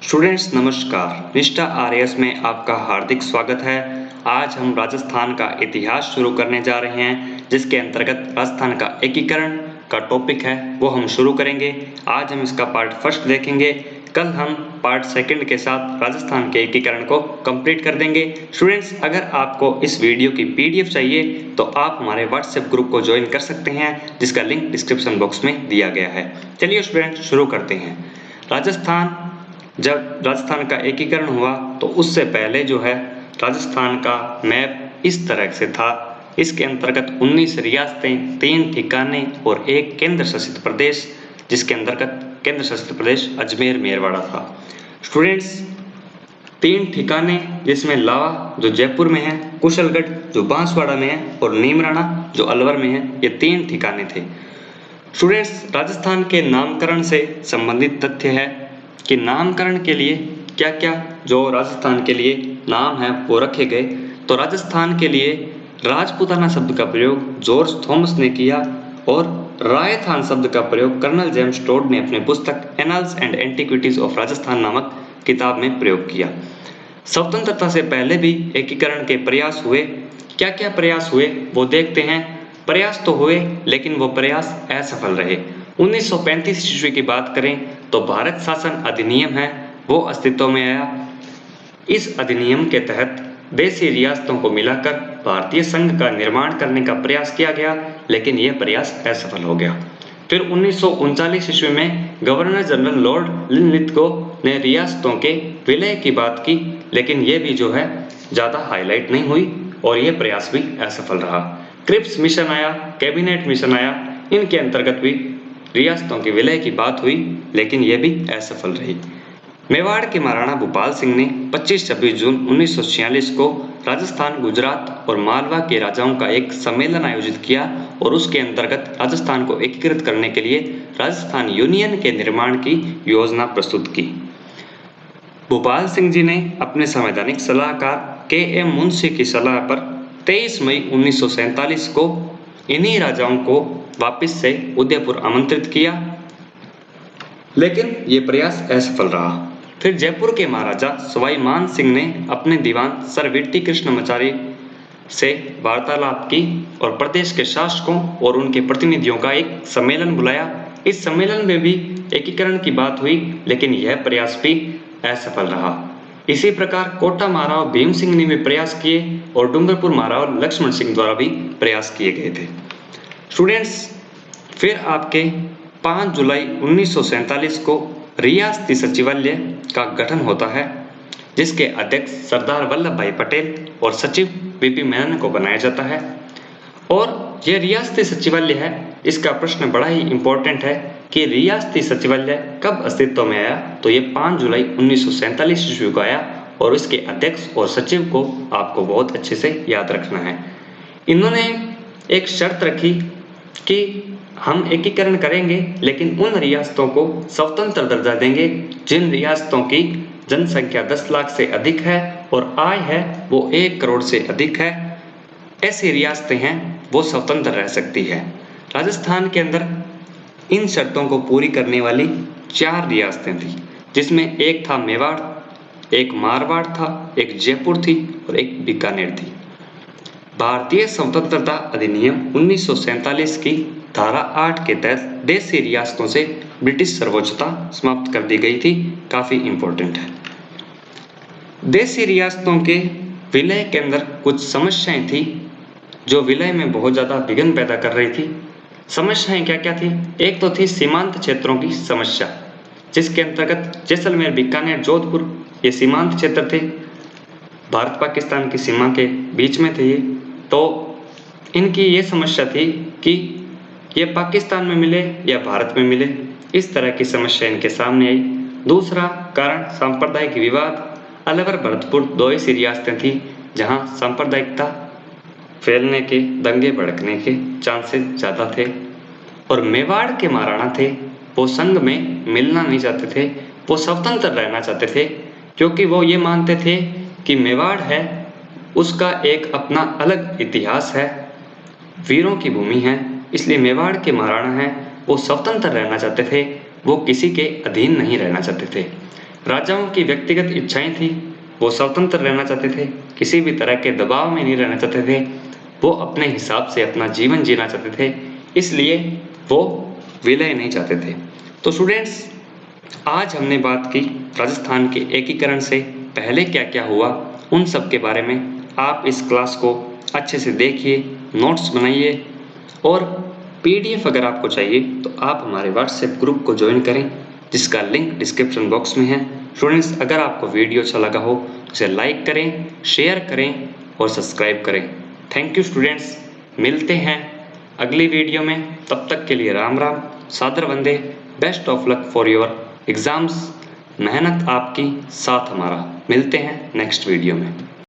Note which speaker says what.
Speaker 1: Students नमस्कार, निष्ठा RS में आपका हार्दिक स्वागत है। आज हम राजस्थान का इतिहास शुरू करने जा रहे हैं, जिसके अंतर्गत राजस्थान का एकीकरण का टॉपिक है वो हम शुरू करेंगे। आज हम इसका पार्ट फर्स्ट देखेंगे, कल हम पार्ट सेकंड के साथ राजस्थान के एकीकरण को कंप्लीट कर देंगे। स्टूडेंट्स, अगर आपको इस वीडियो की पीडीएफ चाहिए तो आप हमारे व्हाट्सएप ग्रुप को ज्वाइन कर सकते हैं, जिसका लिंक डिस्क्रिप्शन बॉक्स में दिया गया है। चलिए स्टूडेंट्स शुरू करते हैं। जब राजस्थान का एकीकरण हुआ तो उससे पहले जो है राजस्थान का मैप इस तरह से था। इसके अंतर्गत 19 रियासतें, 3 ठिकाने और एक केंद्र शासित प्रदेश, जिसके अंतर्गत केंद्र शासित प्रदेश अजमेर मेरवाड़ा था। स्टूडेंट्स, 3 ठिकाने जिसमें लावा जो जयपुर में है, कुशलगढ़ जो बांसवाड़ा में है और नीमराणा जो अलवर में है, ये 3 ठिकाने थे। स्टूडेंट्स, राजस्थान के नामकरण से संबंधित तथ्य है कि नामकरण के लिए क्या क्या जो राजस्थान के लिए नाम है वो रखे गए। तो राजस्थान के लिए राजपूताना शब्द का प्रयोग जॉर्ज थॉमस ने किया और रायथान शब्द का प्रयोग कर्नल जेम्स टोड ने अपने पुस्तक annuls and antiquities of Rajasthan नामक किताब में प्रयोग किया। स्वतंत्रता से पहले भी एकीकरण के प्रयास हुए। क्या क्या प्रयास हुए वो देखते हैं। प्रयास तो हुए लेकिन वो प्रयास असफल रहे। 1935 ईस्वी की बात करें तो भारत शासन अधिनियम है वो अस्तित्व में आया। इस अधिनियम के तहत देशी रियासतों को मिलाकर भारतीय संघ का निर्माण करने का प्रयास किया गया, लेकिन यह प्रयास असफल हो गया। फिर 1939 ईस्वी में गवर्नर जनरल लॉर्ड लिनलिथगो ने रियासतों के विलय की बात की, लेकिन यह भी जो है ज़्यादा हाईलाइट नहीं हुई और यह प्रयास भी असफल रहा। क्रिप्स मिशन आया, कैबिनेट मिशन आया, इनके अंतर्गत भी रियासतों के विलय की बात हुई, लेकिन यह भी असफल रही। मेवाड़ के महाराणा भूपाल सिंह ने 25-26 जून 1946 को राजस्थान, गुजरात और मालवा के राजाओं का एक सम्मेलन आयोजित किया और उसके अंतर्गत राजस्थान को एकीकृत करने के लिए राजस्थान यूनियन के निर्माण की योजना प्रस्तुत की। भूपाल सिंह जी ने अपने संवैधानिक सलाहकार के.एम. मुंशी की सलाह पर 23 मई 1947 को इन्हीं राजाओं को वापस से उदयपुर आमंत्रित किया, लेकिन ये प्रयास असफल रहा। फिर जयपुर के महाराजा सवाई मान सिंह ने अपने दीवान सर विट्टी कृष्णमाचारी से वार्तालाप की और प्रदेश के शासकों और उनके प्रतिनिधियों का एक सम्मेलन बुलाया। इस सम्मेलन में भी एकीकरण की बात हुई, लेकिन यह प्रयास भी असफल रहा। इसी प्रकार कोटा महाराव भीम सिंह ने भी प्रयास किए और डूंगरपुर महाराव लक्ष्मण सिंह द्वारा भी प्रयास किए गए थे। स्टूडेंट्स, फिर आपके 5 जुलाई 1947 को रियासती सचिवालय का गठन होता है, जिसके अध्यक्ष सरदार वल्लभ भाई पटेल और सचिव वीपी मेनन को बनाया जाता है। और यह रियासती सचिवालय है, इसका प्रश्न बड़ा ही इंपॉर्टेंट है कि रियासती सचिवालय कब अस्तित्व में आया। तो ये 5 जुलाई 1947 ईस्वी को आया और इसके अध्यक्ष और सचिव को आपको बहुत अच्छे से याद रखना है। इन्होंने एक शर्त रखी कि हम एकीकरण करेंगे, लेकिन उन रियासतों को स्वतंत्र दर्जा देंगे जिन रियासतों की जनसंख्या 10 लाख से अधिक है और आय है वो 1 करोड़ से अधिक है। ऐसी रियासतें हैं वो स्वतंत्र रह सकती है। राजस्थान के अंदर इन शर्तों को पूरी करने वाली 4 रियासतें थी, जिसमें एक था मेवाड़, एक मारवाड़ था, एक जयपुर थी और एक बीकानेर थी। भारतीय स्वतंत्रता अधिनियम 1947 की धारा 8 के तहत देशी रियासतों से ब्रिटिश सर्वोच्चता समाप्त कर दी गई थी। काफी इंपॉर्टेंट है। देशी रियासतों के विलय के अंदर कुछ समस्याएं थी जो विलय में बहुत ज्यादा विघ्न पैदा कर रही थी। समस्याएं क्या क्या थी? एक तो थी सीमांत क्षेत्रों की समस्या, जिसके अंतर्गत जैसलमेर, बीकानेर, जोधपुर ये सीमांत क्षेत्र थे, भारत पाकिस्तान की सीमा के बीच में थे ये। तो इनकी ये समस्या थी कि ये पाकिस्तान में मिले या भारत में मिले, इस तरह की समस्या इनके सामने आई। दूसरा कारण सांप्रदायिक विवाद। अलवर, भरतपुर 2 ऐसी रियासतें थी जहां सांप्रदायिकता फैलने के, दंगे भड़कने के चांसेस ज़्यादा थे। और मेवाड़ के महाराणा थे, वो संघ में मिलना नहीं चाहते थे, वो स्वतंत्र रहना चाहते थे, क्योंकि वो ये मानते थे कि मेवाड़ है उसका एक अपना अलग इतिहास है, वीरों की भूमि है, इसलिए मेवाड़ के महाराणा हैं वो स्वतंत्र रहना चाहते थे, वो किसी के अधीन नहीं रहना चाहते थे। राजाओं की व्यक्तिगत इच्छाएं थी, वो स्वतंत्र रहना चाहते थे, किसी भी तरह के दबाव में नहीं रहना चाहते थे, वो अपने हिसाब से अपना जीवन जीना चाहते थे, इसलिए वो विलय नहीं चाहते थे। तो स्टूडेंट्स, आज हमने बात की राजस्थान के एकीकरण से पहले क्या क्या हुआ, उन सब के बारे में। आप इस क्लास को अच्छे से देखिए, नोट्स बनाइए, और PDF अगर आपको चाहिए तो आप हमारे व्हाट्सएप ग्रुप को ज्वाइन करें, जिसका लिंक डिस्क्रिप्शन बॉक्स में है। स्टूडेंट्स, अगर आपको वीडियो अच्छा लगा हो तो इसे लाइक करें, शेयर करें और सब्सक्राइब करें। थैंक यू स्टूडेंट्स, मिलते हैं अगली वीडियो में। तब तक के लिए राम राम, सादर वंदे, best of luck for your exams. मेहनत आपकी, साथ हमारा। मिलते हैं नेक्स्ट वीडियो में।